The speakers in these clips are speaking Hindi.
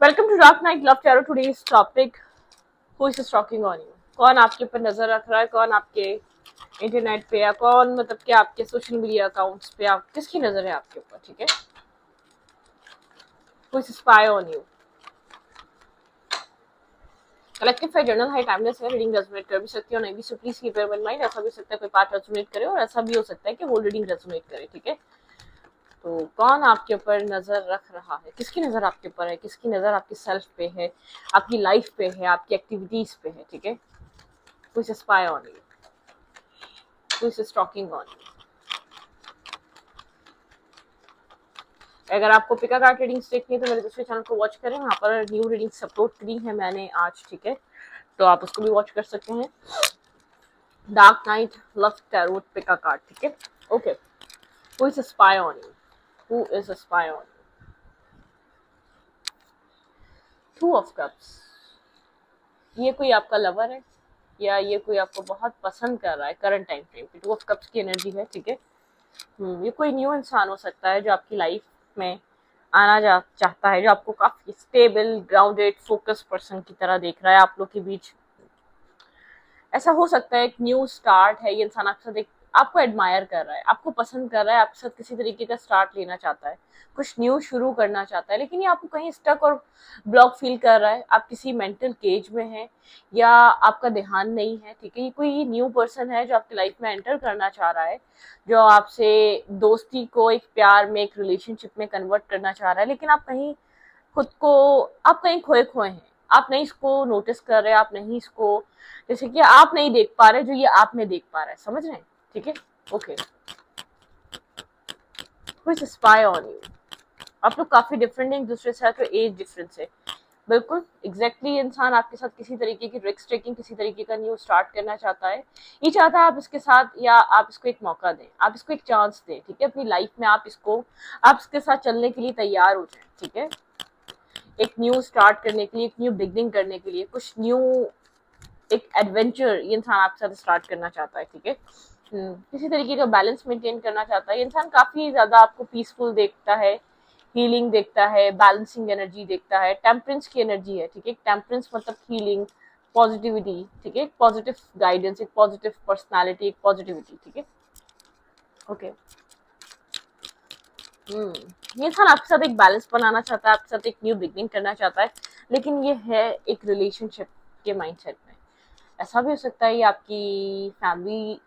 Welcome to dark night love tarot. Today's topic, who is stalking on you. कौन आपके ऊपर नजर रख रहा है, कौन आपके इंटरनेट पे, या कौन मतलब कि आपके सोशल मीडिया अकाउंट्स पे आप किसकी नजर है आपके ऊपर, ठीक है। Who is spy on you. Collective है, जर्नल है, टाइमलेस है, रीडिंग रेजोनेट कर भी सकती है और नहीं भी, so please keep your mind. ऐसा भी हो सकता है कोई पार्ट रेजोनेट करे और ऐसा भी हो सकता है कि होल रीडिंग रेजोनेट करे, ठीक है। तो कौन आपके ऊपर नजर रख रहा है, किसकी नजर आपके ऊपर है, किसकी नजर आपकी सेल्फ पे है, आपकी लाइफ पे है, आपकी एक्टिविटीज पे है, ठीक है। Who is spy on you, who is stalking on you. अगर आपको पिका कार्ड रीडिंग्स देखनी है तो मेरे दूसरे चैनल को वॉच करें, वहाँ पर न्यू रीडिंग्स अपलोड करी है मैंने आज, ठीक है। तो आप उसको भी वॉच कर सकते हैं। डार्क नाइट लव टैरोट पिका कार्ड, ठीक है। Okay, who is spy on you, who is spy on you. Two of cups, ये कोई आपका लवर है या ये कोई आपको बहुत पसंद कर रहा है करंट टाइम फ्रेम पे। टू ऑफ कप्स की एनर्जी है, ठीक है। ये कोई न्यू इंसान हो सकता है जो आपकी लाइफ में आना चाहता है, जो आपको काफी स्टेबल ग्राउंडेड फोकस पर्सन की तरह देख रहा है। आप लोग के बीच ऐसा हो सकता है एक न्यू स्टार्ट है। ये इंसान आपके साथ एक आपको एडमायर कर रहा है, आपको पसंद कर रहा है, आपके साथ किसी तरीके का स्टार्ट लेना चाहता है, कुछ न्यू शुरू करना चाहता है, लेकिन ये आपको कहीं स्टक और ब्लॉक फील कर रहा है। आप किसी मेंटल केज में हैं या आपका ध्यान नहीं है, ठीक है। ये कोई न्यू पर्सन है जो आपकी लाइफ में एंटर करना चाह रहा है, जो आपसे दोस्ती को एक प्यार में, एक रिलेशनशिप में कन्वर्ट करना चाह रहा है, लेकिन आप कहीं खुद को आप कहीं खोए खोए हैं। आप नहीं इसको नोटिस कर रहे, आप नहीं इसको, जैसे कि आप नहीं देख पा रहे जो ये आप में देख पा रहा है, समझ रहे हैं, ठीक है। Okay, who is spy on you. आप लोग काफी डिफरेंट हैं एक दूसरे से, तो एज डिफरेंस है बिल्कुल एग्जैक्टली। इंसान आपके साथ किसी तरीके की रिस्क टेकिंग, किसी तरीके का न्यू स्टार्ट करना चाहता है। ये चाहता है आप इसके साथ, या आप इसको एक मौका दें, आप इसको एक चांस दें, ठीक है। अपनी लाइफ में आप इसके साथ चलने के लिए तैयार हो जाए, ठीक है। एक न्यू स्टार्ट करने के लिए, एक न्यू बिगनिंग करने के लिए, कुछ न्यू एक एडवेंचर ये इंसान आपके साथ स्टार्ट करना चाहता है, ठीक है। किसी तरीके का बैलेंस मेंटेन करना चाहता है। ये इंसान काफी ज्यादा आपको पीसफुल देखता है, हीलिंग देखता है, बैलेंसिंग एनर्जी देखता है, टेम्परेंस की एनर्जी है, ठीक है। टेम्परेंस मतलब हीलिंग, पॉजिटिविटी, ठीक है, पॉजिटिव गाइडेंस, एक पॉजिटिव पर्सनालिटी, एक पॉजिटिविटी, ठीक है। ओके, ये इंसान आपके साथ एक बैलेंस बनाना चाहता है, आपके साथ एक न्यू बिगनिंग करना चाहता है, लेकिन ये है एक रिलेशनशिप के माइंडसेट में। ऐसा भी हो सकता है ये आपकी फैमिली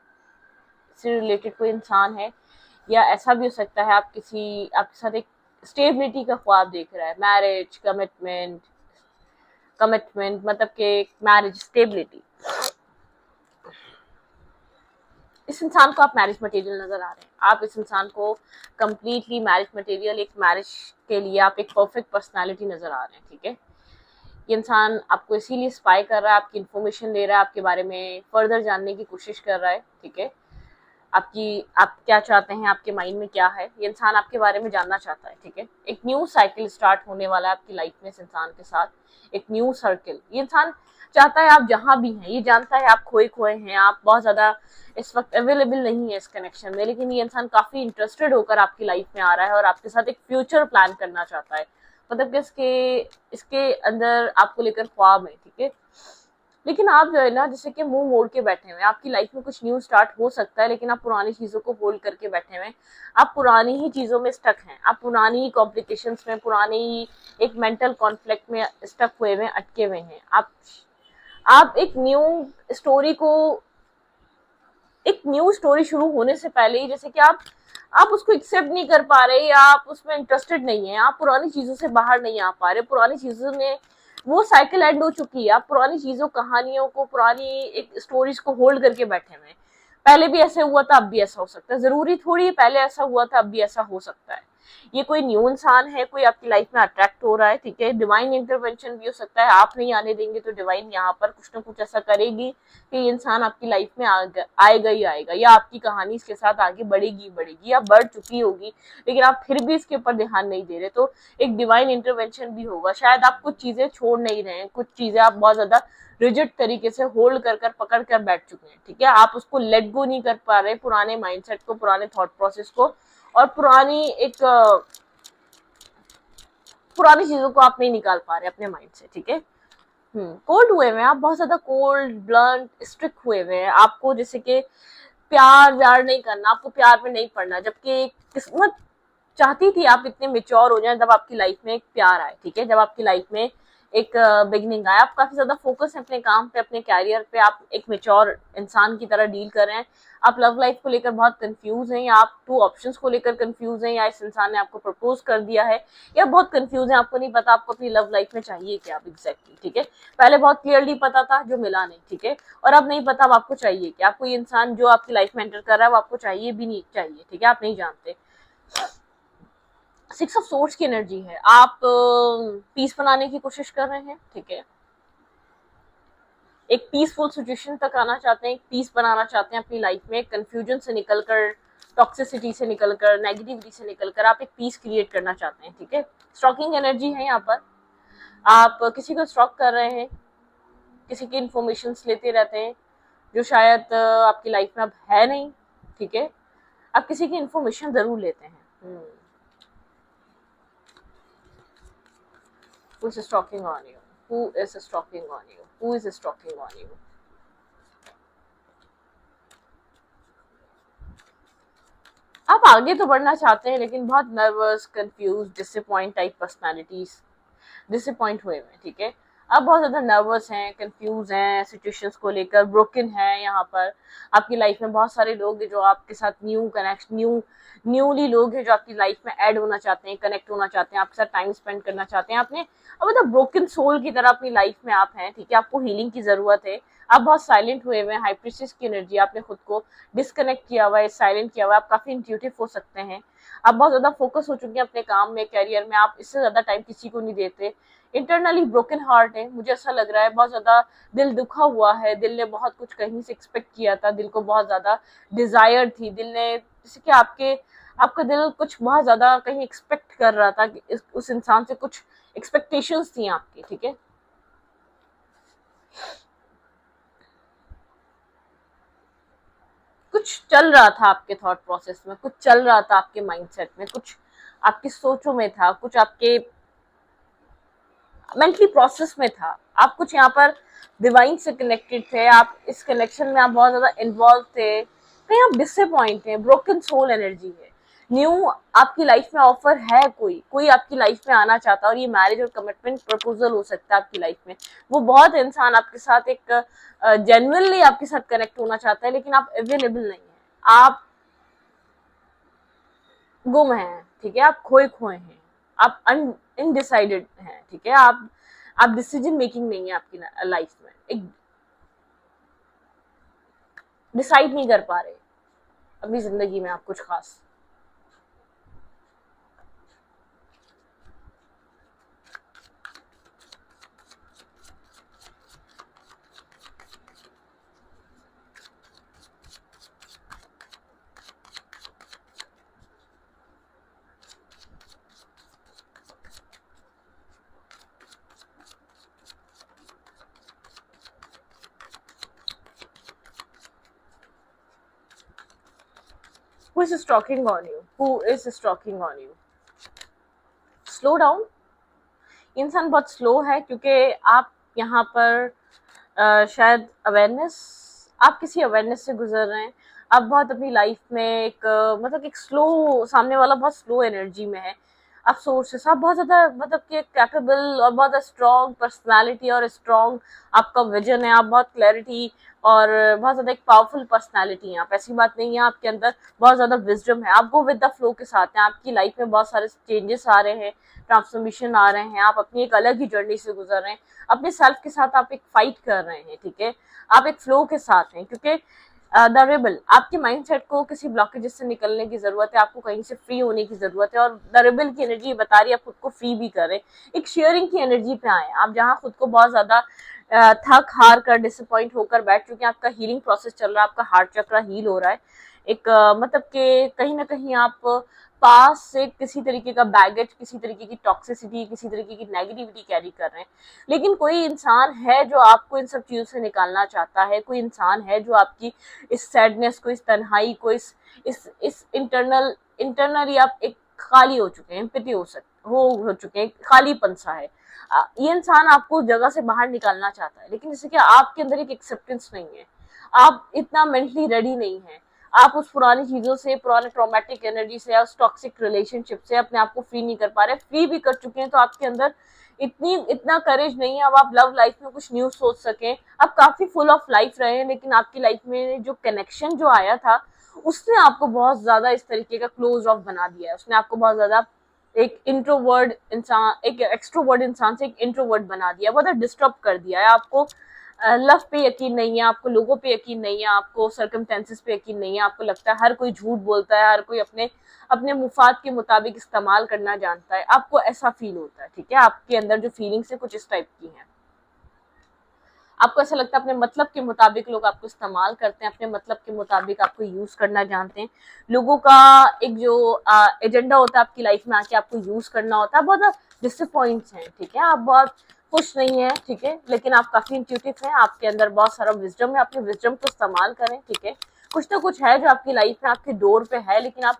से रिलेटेड कोई इंसान है, या ऐसा भी हो सकता है आपके साथ एक स्टेबिलिटी का ख्वाब देख रहा है, मैरिज, कमिटमेंट, कमिटमेंट मतलब कि मैरिज स्टेबिलिटी। इस इंसान को आप मैरिज मटेरियल नजर आ रहे हैं। आप इस इंसान को कंप्लीटली मैरिज मटेरियल, एक मैरिज के लिए आप एक परफेक्ट पर्सनालिटी नजर आ रहे हैं, ठीक है। ये इंसान आपको इसीलिए स्पाई कर रहा है, आपकी इन्फॉर्मेशन ले रहा है, आपके बारे में फर्दर जानने की कोशिश कर रहा है, ठीक है। आप क्या चाहते हैं, आपके माइंड में क्या है, ये इंसान आपके बारे में जानना चाहता है, ठीक है। एक न्यू साइकिल स्टार्ट होने वाला है आपकी लाइफ में इस इंसान के साथ, एक न्यू सर्किल। ये इंसान चाहता है आप जहां भी हैं, ये जानता है आप खोए खोए हैं, आप बहुत ज्यादा इस वक्त अवेलेबल नहीं है इस कनेक्शन में, लेकिन ये इंसान काफी इंटरेस्टेड होकर आपकी लाइफ में आ रहा है और आपके साथ एक फ्यूचर प्लान करना चाहता है। मतलब कि इसके अंदर आपको लेकर ख्वाब है, ठीक है। लेकिन आप जो है ना, जैसे कि मुंह मोड़ के बैठे हुए हैं, आपकी लाइफ में कुछ न्यू स्टार्ट हो सकता है, लेकिन आप पुरानी चीजों को होल्ड करके बैठे हुए हैं। आप पुरानी ही चीजों में स्टक हैं, आप पुरानी ही कॉम्प्लिकेशंस में, पुरानी ही एक मेंटल कॉन्फ्लिक्ट में स्टक हुए हुए, अटके हुए हैं। आप एक न्यू स्टोरी शुरू होने से पहले ही, जैसे कि आप उसको एक्सेप्ट नहीं कर पा रहे, या आप उसमें इंटरेस्टेड नहीं है, आप पुरानी चीजों से बाहर नहीं आ पा रहे, पुरानी चीजों में वो साइकिल एंड हो चुकी है। आप पुरानी चीजों, कहानियों को, पुरानी एक स्टोरीज को होल्ड करके बैठे हुए हैं। पहले भी ऐसे हुआ था, अब भी ऐसा हो सकता है, जरूरी थोड़ी है पहले ऐसा हुआ था अब भी ऐसा हो सकता है। ये कोई न्यू इंसान है, कोई आपकी लाइफ में अट्रैक्ट हो रहा है, ठीक है। डिवाइन इंटरवेंशन भी हो सकता है, आप नहीं आने देंगे तो डिवाइन यहाँ पर कुछ ना कुछ ऐसा करेगी कि ये इंसान आपकी लाइफ में आएगा ही आएगा, या आपकी कहानी इसके साथ आगे बढ़ेगी बढ़ेगी, या बढ़ चुकी होगी, लेकिन आप फिर भी इसके ऊपर ध्यान नहीं दे रहे, तो एक डिवाइन इंटरवेंशन भी होगा। शायद आप कुछ चीजें छोड़ नहीं रहे हैं, कुछ चीजें आप बहुत ज्यादा रिजिड तरीके से होल्ड कर पकड़ कर बैठ चुके हैं, ठीक है। आप उसको लेट गो नहीं कर पा रहे, पुराने माइंडसेट को, पुराने थॉट प्रोसेस को, और पुरानी एक पुरानी चीजों को आप नहीं निकाल पा रहे अपने माइंड से, ठीक है। कोल्ड हुए हुए हैं आप, बहुत ज्यादा कोल्ड ब्लंट स्ट्रिक्ट हुए हुए हैं। आपको जैसे कि प्यार व्यार नहीं करना, आपको प्यार में नहीं पड़ना, जबकि किस्मत चाहती थी आप इतने मेच्योर हो जाएं, जब आपकी लाइफ में एक प्यार आए, ठीक है, जब आपकी लाइफ में एक बिगनिंग आए। आप काफी ज्यादा फोकस है अपने काम पे, अपने कैरियर पे, आप एक मेच्योर इंसान की तरह डील कर रहे हैं। आप लव लाइफ को लेकर बहुत कंफ्यूज हैं, या आप टू ऑप्शंस को लेकर कंफ्यूज हैं, या इस इंसान ने आपको प्रपोज कर दिया है, या बहुत कंफ्यूज है, आपको नहीं पता आपको अपनी लव लाइफ में चाहिए क्या एग्जैक्टली, ठीक है। पहले बहुत क्लियरली पता था, जो मिला नहीं, ठीक है, और अब नहीं पता अब आपको चाहिए क्या। आपको ये इंसान जो आपकी लाइफ में एंटर कर रहा है वो आपको चाहिए भी नहीं चाहिए, ठीक है, आप नहीं जानते। सिक्स ऑफ सोर्स की एनर्जी है, आप पीस बनाने की कोशिश कर रहे हैं, ठीक है, एक पीसफुल सिचुएशन तक आना चाहते हैं, एक पीस बनाना चाहते हैं अपनी लाइफ में, कंफ्यूजन से निकलकर, टॉक्सिसिटी से निकलकर, नेगेटिविटी से निकलकर आप एक पीस क्रिएट करना चाहते हैं, ठीक है। स्टॉकिंग एनर्जी है यहाँ पर, आप किसी को स्टॉक कर रहे हैं, किसी की इंफॉर्मेशन लेते रहते हैं जो शायद आपकी लाइफ में अब है नहीं, ठीक है, आप किसी की इंफॉर्मेशन जरूर लेते हैं। Who is stalking on you? Who is stalking on you? Who is stalking on you? आप आगे तो बढ़ना चाहते हैं, लेकिन बहुत nervous, confuse, disappoint type personalities, disappoint हुए हैं, ठीक है। आप बहुत ज्यादा नर्वस हैं, कंफ्यूज हैं, सिचुएशंस को लेकर ब्रोकन हैं। यहाँ पर आपकी लाइफ में बहुत सारे लोग हैं जो आपके साथ न्यूली लोग हैं जो आपकी लाइफ में ऐड होना चाहते हैं, कनेक्ट होना चाहते हैं, आपके साथ टाइम स्पेंड करना चाहते हैं। आपने अब मतलब ब्रोकन सोल की तरह अपनी लाइफ में आप हैं, ठीक है, आपको हीलिंग की जरूरत है। आप बहुत साइलेंट हुए हुए हैं, हाई प्रीस्टेस की एनर्जी, आपने खुद को डिस्कनेक्ट किया हुआ है, साइलेंट किया हुआ है, आप काफी इंट्यूटिव हो सकते हैं। आप बहुत ज्यादा फोकस हो चुके हैं अपने काम में, कैरियर में, आप इससे ज्यादा टाइम किसी को नहीं देते। इंटरनली ब्रोकन हार्ट है, मुझे ऐसा लग रहा है, बहुत ज्यादा दिल दुखा हुआ है, दिल ने बहुत कुछ कहीं से एक्सपेक्ट किया था, दिल को बहुत ज्यादा डिजायर थी, दिल ने जैसे कि आपका दिल कुछ बहुत ज्यादा कहीं एक्सपेक्ट कर रहा था कि उस इंसान से कुछ एक्सपेक्टेशंस थी आपकी, ठीक है। कुछ चल रहा था आपके थॉट प्रोसेस में, कुछ चल रहा था आपके माइंडसेट में, कुछ आपकी सोचों में था, कुछ आपके मेंटली प्रोसेस में था। आप कुछ यहाँ पर डिवाइन से कनेक्टेड थे, आप इस कनेक्शन में आप बहुत ज्यादा इन्वॉल्व थे, कहीं आप डिसअपॉइंट हैं, ब्रोकन सोल एनर्जी है। न्यू आपकी लाइफ में ऑफर है, कोई आपकी लाइफ में आना चाहता है, और ये मैरिज और कमिटमेंट प्रपोजल हो सकता है आपकी लाइफ में। वो बहुत इंसान आपके साथ एक जेन्युइनली आपके साथ कनेक्ट होना चाहता है, लेकिन आप अवेलेबल नहीं है, आप गुम हैं, ठीक है, आप खोए हैं, आप इनडिसाइडेड हैं, ठीक है, आप डिसीजन मेकिंग नहीं है आपकी लाइफ में, एक डिसाइड नहीं कर पा रहे अपनी जिंदगी में आप कुछ खास। Who is stalking on you? Who is stalking on you? Slow down, इंसान बहुत स्लो है, क्योंकि आप यहाँ पर शायद आप किसी अवेयरनेस से गुजर रहे हैं। आप बहुत अपनी लाइफ में एक मतलब एक स्लो, सामने वाला बहुत स्लो एनर्जी में है। आप सोर्सेस, आप बहुत ज्यादा मतलब कि कैपेबल और बहुत स्ट्रॉन्ग पर्सनालिटी और स्ट्रॉन्ग आपका विजन है, आप बहुत क्लैरिटी और बहुत ज्यादा एक पावरफुल पर्सनालिटी है। आप, ऐसी बात नहीं है, आपके अंदर बहुत ज्यादा विजडम है, आप गो विद द फ्लो के साथ हैं। आपकी लाइफ में बहुत सारे चेंजेस आ रहे हैं, ट्रांसफॉर्मेशन आ रहे हैं, आप अपनी एक अलग ही जर्नी से गुजर रहे हैं, अपने सेल्फ के साथ आप एक फाइट कर रहे हैं, ठीक है, आप एक फ्लो के साथ हैं, क्योंकि द रेबल, आपके माइंडसेट को किसी ब्लॉकेजेस से निकलने की जरूरत है, आपको कहीं से फ्री होने की जरूरत है, और द रेबल की एनर्जी बता रही है आप खुद को फ्री भी करें, एक शेयरिंग की एनर्जी पे आए। आप जहाँ खुद को बहुत ज्यादा थक हार कर, डिसअपॉइंट होकर बैठ चुके हैं, आपका हीलिंग प्रोसेस चल रहा है, आपका हार्ट चक्र हील हो रहा है, एक मतलब कि कहीं ना कहीं आप पास से किसी तरीके का बैगेज, किसी तरीके की टॉक्सिसिटी, किसी तरीके की नेगेटिविटी कैरी कर रहे हैं, लेकिन कोई इंसान है जो आपको इन सब चीजों से निकालना चाहता है, कोई इंसान है जो आपकी इस सैडनेस को, इस तन्हाई को, इस इंटरनली आप एक खाली हो चुके हैं, एम्पैथी हो चुके हैं, खालीपन सा है। ये इंसान आपको जगह से बाहर निकालना चाहता है, लेकिन जैसे कि आपके अंदर एक एक्सेप्टेंस नहीं है, आप इतना मेंटली रेडी नहीं है, आप उस पुरानी चीजों से, पुराने ट्रॉमेटिक एनर्जी से या उस टॉक्सिक रिलेशनशिप से अपने आप को फ्री नहीं कर पा रहे। फ्री भी कर चुके हैं तो आपके अंदर इतना करेज नहीं है अब आप लव लाइफ में कुछ न्यू सोच सकें। आप काफी फुल ऑफ लाइफ रहे हैं, लेकिन आपकी लाइफ में जो कनेक्शन जो आया था उसने आपको बहुत ज्यादा इस तरीके का क्लोज ऑफ बना दिया है। उसने आपको बहुत ज्यादा एक इंट्रोवर्ड इंसान, एक एक्सट्रोवर्ड इंसान से एक इंट्रोवर्ड बना दिया, बहुत डिस्टर्ब कर दिया है। आपको लव पे यकीन नहीं है, आपको लोगों पे यकीन नहीं है, आपको सर्कमस्टेंसेस पे यकीन नहीं है, आपको लगता है हर कोई झूठ बोलता है, हर कोई अपने अपने मुफाद के मुताबिक इस्तेमाल करना जानता है। आपको ऐसा फील होता है, ठीक है, आपके अंदर जो फीलिंग्स है कुछ इस टाइप की हैं। आपको ऐसा लगता है अपने मतलब के मुताबिक लोग आपको इस्तेमाल करते हैं, अपने मतलब के मुताबिक आपको यूज करना जानते हैं। लोगों का एक जो एजेंडा होता है आपकी लाइफ में आके आपको यूज करना होता है। बहुत डिसअपॉइंट्स हैं, ठीक है, आप बहुत खुश नहीं है, ठीक है, लेकिन आप काफी इंट्यूटिव हैं, आपके अंदर बहुत सारा विजडम है, अपने विजडम को इस्तेमाल करें, ठीक है। कुछ ना कुछ है जो आपकी लाइफ में आपके डोर पे है, लेकिन आप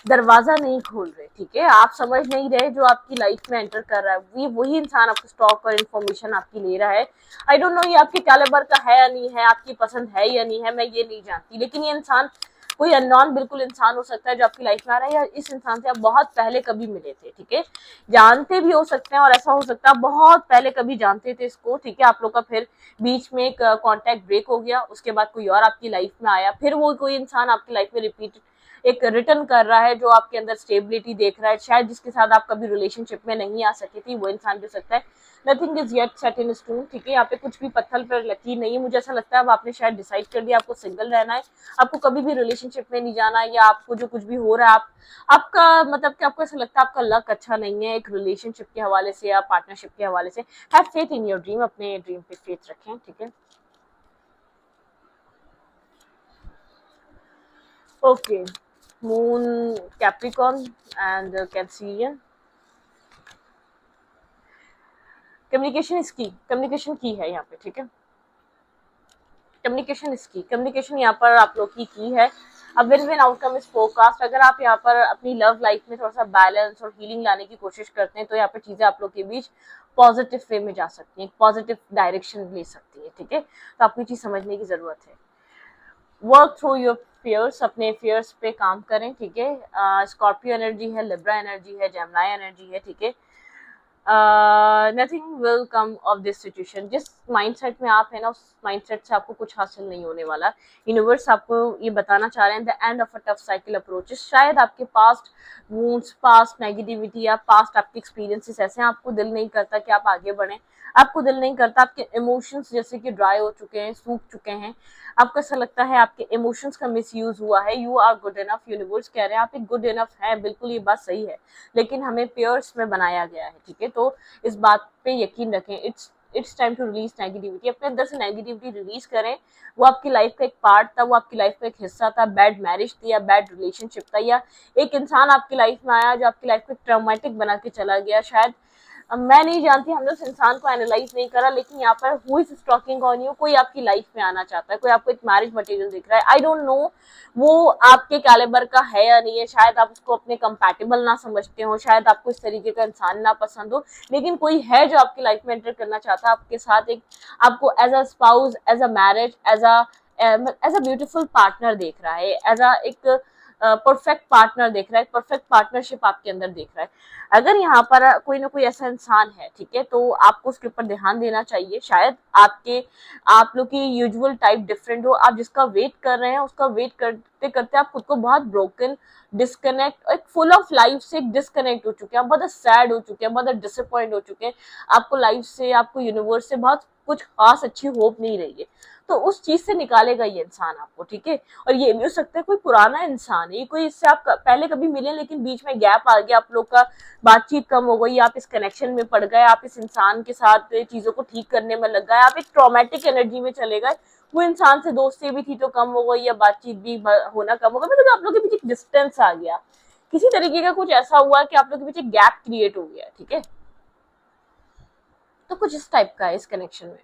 दरवाजा नहीं खोल रहे, ठीक है, आप समझ नहीं रहे जो आपकी लाइफ में एंटर कर रहा है वही इंसान आपको स्टॉक और इन्फॉर्मेशन आपकी ले रहा है। आई डोंट नो ये आपके कैलिबर का है या नहीं है, आपकी पसंद है या नहीं है, मैं ये नहीं जानती, लेकिन ये इंसान कोई अननोन बिल्कुल इंसान हो सकता है जो आपकी लाइफ में आ रहा है, या इस इंसान से आप बहुत पहले कभी मिले थे, ठीक है, जानते भी हो सकते हैं, और ऐसा हो सकता है बहुत पहले कभी जानते थे इसको, ठीक है, आप लोग का फिर बीच में एक कांटेक्ट ब्रेक हो गया, उसके बाद कोई और आपकी लाइफ में आया, फिर वो कोई इंसान आपकी लाइफ में रिपीट एक रिटर्न कर रहा है जो आपके अंदर स्टेबिलिटी देख रहा है, शायद जिसके साथ आप कभी रिलेशनशिप में नहीं आ सकी थी वो इंसान भी सकता है। Nothing is yet set in stone, ठीक है, यहाँ पे कुछ भी पत्थर पर लकीर नहीं है। मुझे ऐसा लगता है अब आपने शायद डिसाइड कर लिया आपको सिंगल रहना है, आपको कभी भी रिलेशनशिप में नहीं जाना है, या आपको जो कुछ भी हो रहा है आपका मतलब कि आपको ऐसा लगता है आपका लक अच्छा नहीं है एक रिलेशनशिप के हवाले से या पार्टनरशिप के हवाले से। Have faith in your dream, अपने ड्रीम पे फेथ रखें, ठीक है। Okay, moon Capricorn and Cancerian. Communication इसकी कम्युनिकेशन की है यहाँ पे, ठीक है, कम्युनिकेशन इसकी कम्युनिकेशन यहाँ पर आप लोग की है। अब विन विन आउटकम इस फोरकास्ट। अगर आप यहाँ पर अपनी लव लाइफ में थोड़ा सा बैलेंस और हीलिंग लाने की कोशिश करते हैं तो यहाँ पर चीजें आप लोग के बीच पॉजिटिव वे में जा सकती हैं, पॉजिटिव डायरेक्शन ले सकती है, ठीक है। तो आपको चीज समझने की जरूरत है। वर्क थ्रू योर फियर्स, अपने फियर्स पे काम करें, ठीक है। स्कॉर्पियो एनर्जी है, लिब्रा एनर्जी है, जेमिनी एनर्जी है, ठीक है। Nothing will come of this situation. जिस माइंडसेट में आप है ना उस माइंडसेट से आपको कुछ हासिल नहीं होने वाला। यूनिवर्स आपको ये बताना चाह रहे हैं the end of a tough cycle approaches. शायद आपके पास्ट वूंड्स, पास्ट नेगेटिविटी या पास्ट आपके एक्सपीरियंसेस ऐसे हैं, आपको दिल नहीं करता कि आप आगे बढ़ें, आपको दिल नहीं करता, आपके इमोशंस जैसे कि ड्राई हो चुके हैं, सूख चुके हैं, आपको ऐसा लगता है आपके इमोशंस का मिसयूज हुआ है। You are good enough, universe कह रहे हैं आप एक गुड इनफ है, बिल्कुल ये बात सही है, लेकिन हमें पेयर्स में बनाया गया है, ठीक है। तो इस बात पे यकीन रखें, it's time to release negativity. अपने अंदर से नेगेटिविटी रिलीज करें। वो आपकी लाइफ का एक पार्ट था, वो आपकी लाइफ का एक हिस्सा था, बैड मैरिज थी या बैड रिलेशनशिप था, या एक इंसान आपकी लाइफ में आया जो आपकी लाइफ को ट्रॉमेटिक बना के चला गया। शायद मैं नहीं जानती, हमने उस इंसान को एनालाइज नहीं करा, लेकिन यहाँ पर who is stalking on you, कोई आपकी लाइफ में आना चाहता है, कोई आपको एक मैरिज मटेरियल दिख रहा है। आई डोंट नो वो आपके कैलिबर का है या नहीं है, शायद आप उसको अपने कंपैटिबल ना समझते हो, शायद आपको इस तरीके का इंसान ना पसंद हो, लेकिन कोई है जो आपकी लाइफ में एंटर करना चाहता है आपके साथ, एक आपको as a spouse, as a marriage, as a beautiful partner देख रहा है, एज अ एक परफेक्ट पार्टनर देख रहा है, परफेक्ट पार्टनरशिप आपके अंदर देख रहा है। अगर यहाँ पर कोई ना कोई ऐसा इंसान है, ठीक है, तो आपको उसके ऊपर ध्यान देना चाहिए। शायद आप लोग की यूजुअल टाइप डिफरेंट हो, आप जिसका वेट कर रहे हैं उसका वेट करते करते आप खुद को बहुत ब्रोकन, डिस्कनेक्ट, एक फुल ऑफ लाइफ से डिस्कनेक्ट हो चुके हैं, आप बहुत सैड हो चुके हैं, बहुत डिसअपॉइंट हो चुके हैं, आपको लाइफ से, आपको यूनिवर्स से बहुत कुछ खास अच्छी होप नहीं रही है। तो उस चीज से निकालेगा ये इंसान आपको, ठीक है। और ये भी हो सकता है कोई पुराना इंसान है, कोई इससे आप पहले कभी मिले लेकिन बीच में गैप आ गया, आप लोग का बातचीत कम हो गई, आप इस कनेक्शन में पड़ गए, आप इस इंसान के साथ चीजों को ठीक करने में लग गए, आप एक ट्रॉमेटिक एनर्जी में चले गए, वो इंसान से दोस्ती भी थी तो कम हो गई या बातचीत भी होना कम हो गया, मतलब आप लोग के बीच एक डिस्टेंस आ गया, किसी तरीके का कुछ ऐसा हुआ कि आप लोग के बीच एक गैप क्रिएट हो गया, ठीक है। तो कुछ इस टाइप का है इस कनेक्शन में,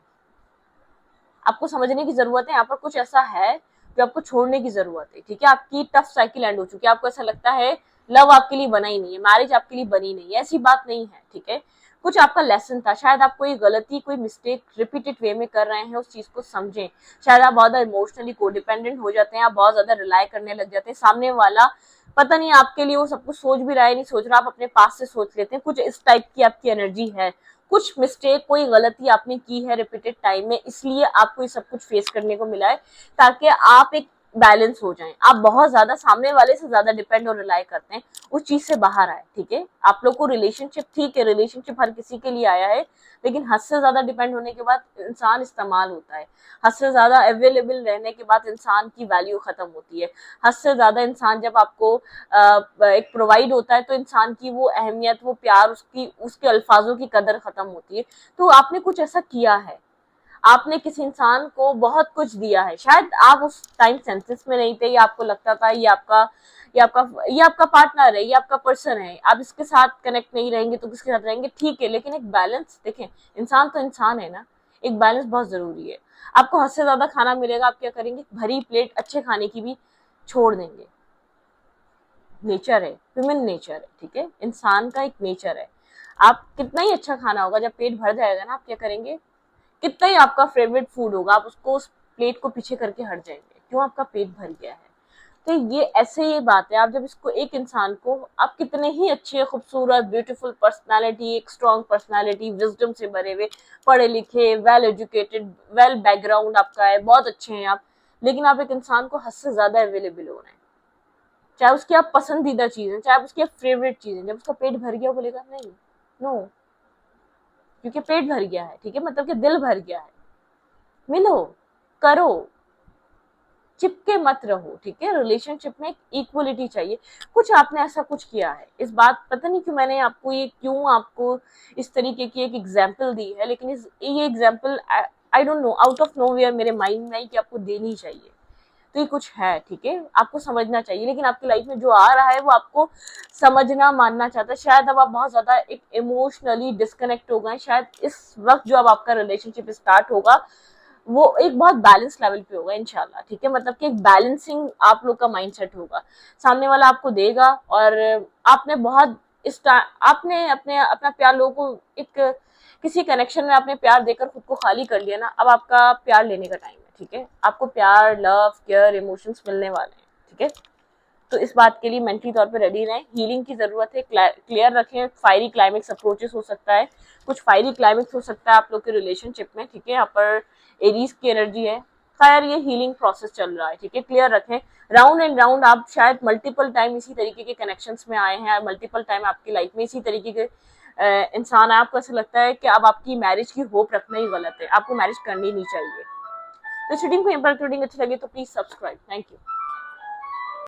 आपको समझने की जरूरत है। यहाँ पर कुछ ऐसा है जो आपको छोड़ने की जरूरत है, ठीक है। आपकी टफ साइकिल एंड हो चुकी है, आपको ऐसा लगता है लव आपके लिए बना ही नहीं है, मैरिज आपके लिए बनी नहीं है, ऐसी बात नहीं है, ठीक है। कुछ आपका लेसन था, शायद आप कोई गलती, कोई मिस्टेक रिपीटेड वे में कर रहे हैं, उस चीज को समझें। शायद आप बहुत ज्यादा इमोशनली कोडिपेंडेंट हो जाते हैं, आप बहुत ज्यादा रिलाई करने लग जाते हैं, सामने वाला पता नहीं आपके लिए वो सब कुछ सोच भी रहा है नहीं सोच रहा, आप अपने पास से सोच लेते हैं। कुछ इस टाइप की आपकी एनर्जी है, कुछ मिस्टेक, कोई गलती आपने की है रिपीटेड टाइम में, इसलिए आपको ये सब कुछ फेस करने को मिला है, ताकि आप एक बैलेंस हो जाएं। आप बहुत ज्यादा सामने वाले से ज्यादा डिपेंड और रिलाई करते हैं, उस चीज से बाहर आए, ठीक है। आप लोग को रिलेशनशिप, ठीक है, रिलेशनशिप हर किसी के लिए आया है, लेकिन हद से ज्यादा डिपेंड होने के बाद इंसान इस्तेमाल होता है, हद से ज्यादा अवेलेबल रहने के बाद इंसान की वैल्यू खत्म होती है, हद से ज्यादा इंसान जब आपको एक प्रोवाइड होता है तो इंसान की वो अहमियत, वो प्यार, उसकी उसके अल्फाजों की कदर खत्म होती है। तो आपने कुछ ऐसा किया है, आपने किसी इंसान को बहुत कुछ दिया है, शायद आप उस टाइम सेंसेस में नहीं थे, या आपको लगता था ये आपका पार्टनर है, ये आपका पर्सन है, आप इसके साथ कनेक्ट नहीं रहेंगे तो किसके साथ रहेंगे, ठीक है। लेकिन एक बैलेंस देखें, इंसान तो इंसान है ना, एक बैलेंस बहुत जरूरी है। आपको हद से ज्यादा खाना मिलेगा, आप क्या करेंगे, भरी प्लेट अच्छे खाने की भी छोड़ देंगे। नेचर है, ह्यूमन नेचर है, ठीक है, इंसान का एक नेचर है। आप कितना ही अच्छा खाना होगा, जब पेट भर जाएगा ना, आप क्या करेंगे, कितना ही आपका फेवरेट फूड होगा, आप उसको, उस प्लेट को पीछे करके हट जाएंगे, क्यों, आपका पेट भर गया है। तो ये ऐसे ही बात है, आप जब इसको, एक इंसान को आप कितने ही अच्छे, खूबसूरत, ब्यूटीफुल पर्सनालिटी, एक स्ट्रॉन्ग पर्सनालिटी, विजडम से भरे हुए, पढ़े लिखे, वेल एजुकेटेड, वेल बैकग्राउंड आपका है, बहुत अच्छे हैं आप, लेकिन आप एक इंसान को हद से ज्यादा अवेलेबल हो रहे हैं, चाहे उसकी आप पसंदीदा चीज है, चाहे उसकी आप फेवरेट चीज है, जब उसका पेट भर गया, बोलेगा नहीं, नो, क्योंकि पेट भर गया है, ठीक है, मतलब कि दिल भर गया है, मिलो, करो, चिपके मत रहो, ठीक है। रिलेशनशिप में इक्वलिटी चाहिए। कुछ आपने ऐसा कुछ किया है, इस बात, पता नहीं क्यों मैंने आपको ये, क्यों आपको इस तरीके की एक एग्जाम्पल दी है, लेकिन ये example I don't know, out of nowhere मेरे माइंड में आई कि आपको देनी चाहिए। तो ये कुछ है, ठीक है, आपको समझना चाहिए, लेकिन आपकी लाइफ में जो आ रहा है वो आपको समझना, मानना चाहता है। शायद अब आप बहुत ज्यादा एक इमोशनली डिस्कनेक्ट हो गए, शायद इस वक्त जो अब आपका रिलेशनशिप स्टार्ट होगा वो एक बहुत बैलेंस लेवल पे होगा इंशाल्लाह, ठीक है, मतलब कि एक बैलेंसिंग आप लोग का माइंडसेट होगा, सामने वाला आपको देगा, और आपने बहुत आपने अपने अपना प्यार लोगों को, एक किसी कनेक्शन में आपने प्यार देकर खुद को खाली कर लिया ना, अब आपका प्यार लेने का टाइम है, ठीक है, आपको प्यार, लव, केयर, इमोशंस मिलने वाले हैं, ठीक है। तो इस बात के लिए मेंटली तौर पे रेडी रहें, हीलिंग की जरूरत है, क्लियर रखें, फायरी क्लाइमेक्स अप्रोचेस हो सकता है, कुछ फायरी क्लाइमेक्स हो सकता है आप लोग के रिलेशनशिप में, ठीक है, यहाँ पर एरीज की एनर्जी है, खैर ये हीलिंग प्रोसेस चल रहा है, ठीक है, क्लियर रखें। राउंड एंड राउंड आप शायद मल्टीपल टाइम इसी तरीके के कनेक्शंस में आए हैं, मल्टीपल टाइम आपकी लाइफ में इसी तरीके के इंसान है, आपको ऐसा लगता है कि अब आपकी मैरिज की होप रखना ही गलत है, आपको मैरिज करनी नहीं चाहिए। तो रीडिंग को इम्पैक्ट रीडिंग अच्छी लगे तो प्लीज सब्सक्राइब, थैंक यू।